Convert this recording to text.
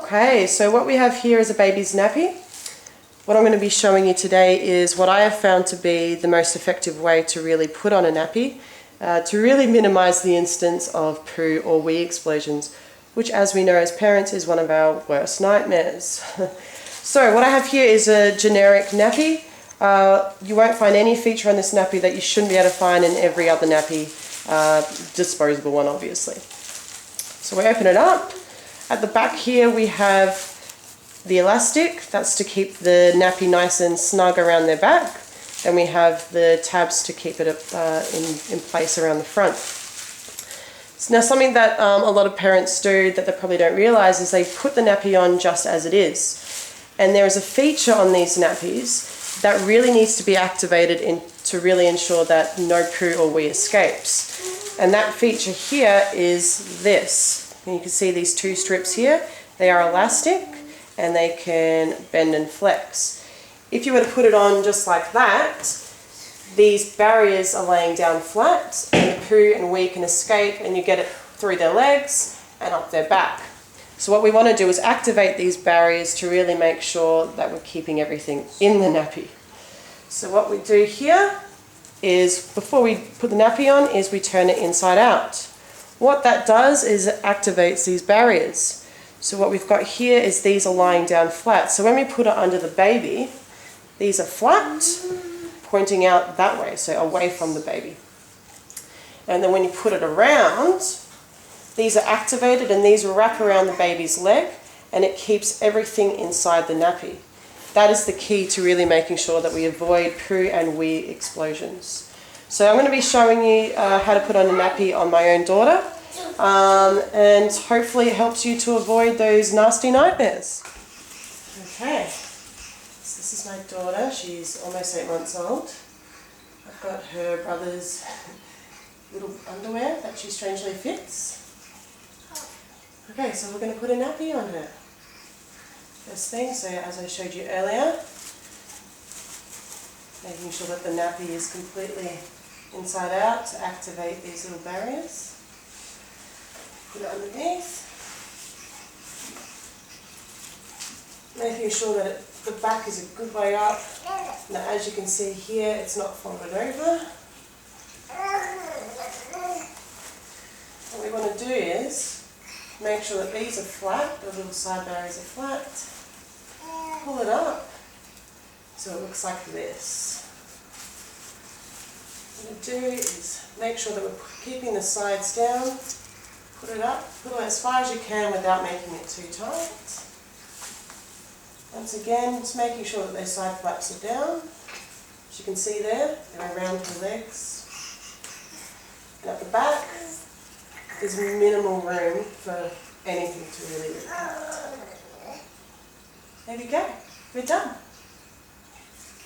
Okay, so what we have here is a baby's nappy. What I'm going to be showing you today is what I have found to be the most effective way to really put on a nappy to really minimise the instance of poo or wee explosions, which, as we know as parents, is one of our worst nightmares. So what I have here is a generic nappy. You won't find any feature on this nappy that you shouldn't be able to find in every other nappy, disposable one obviously. So we open it up. At the back here we have the elastic, that's to keep the nappy nice and snug around their back. Then we have the tabs to keep it in place around the front. So now something that a lot of parents do that they probably don't realise is they put the nappy on just as it is. And there is a feature on these nappies that really needs to be activated to really ensure that no poo or wee escapes. And that feature here is this. And you can see these two strips here. They are elastic and they can bend and flex. If you were to put it on just like that, these barriers are laying down flat and the poo and wee can escape and you get it through their legs and up their back. So what we want to do is activate these barriers to really make sure that we're keeping everything in the nappy. So what we do here is, before we put the nappy on, is we turn it inside out. What that does is it activates these barriers. So what we've got here is these are lying down flat. So when we put it under the baby, these are flat, pointing out that way, so away from the baby. And then when you put it around, these are activated and these wrap around the baby's leg and it keeps everything inside the nappy. That is the key to really making sure that we avoid poo and wee explosions. So I'm going to be showing you how to put on a nappy on my own daughter, and hopefully it helps you to avoid those nasty nightmares. Okay, so this is my daughter. She's almost 8 months old. I've got her brother's little underwear that she strangely fits. Okay, so we're going to put a nappy on her. First thing, so as I showed you earlier, making sure that the nappy is completely inside out to activate these little barriers. Put it underneath. Making sure that the back is a good way up. Now as you can see here, it's not folded over. What we want to do is make sure that these are flat, the little side barriers are flat. Pull it up so it looks like this. What we do is make sure that we're keeping the sides down, put it up, put it as far as you can without making it too tight. Once again, just making sure that those side flaps are down. As you can see there, they're around the legs. And at the back, there's minimal room for anything to really react. There we go, we're done.